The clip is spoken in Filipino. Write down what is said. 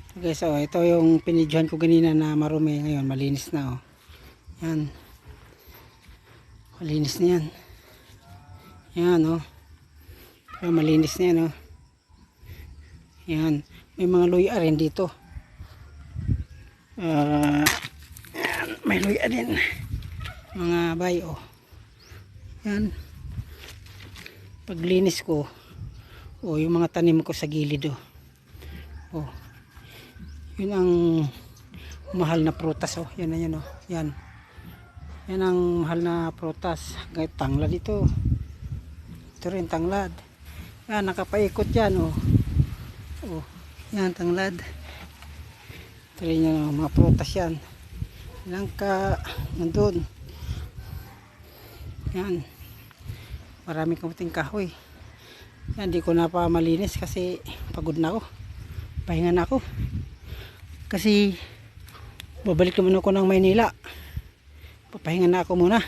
Okay, so ito yung pinidyohan ko ganina na marumi. Ngayon malinis na oh. Yan. Malinis na yan. Yan oh. Pero malinis na yan oh. Yan. May mga luya rin dito. Yan. May luya din. Mga bay oh. Yan. Paglinis ko. Oh, yung mga tanim ko sa gilid oh. Oh. Yun ang mahal na prutas oh. Yan na yan oh. Yan. Yan ang mahal na prutas. Kahit tanglad ito. Ito rin tanglad. Yan, nakapaikot yan oh. Oh. Yan tanglad. Ito rin yan oh. Mga prutas yan. Ilang ka nandun. Yan. Maraming kamuting kahoy. Yan, di ko na pa malinis kasi pagod na ako. Pahinga na ako. Kasi babalik naman ako ng Maynila. Papahinga na ako muna.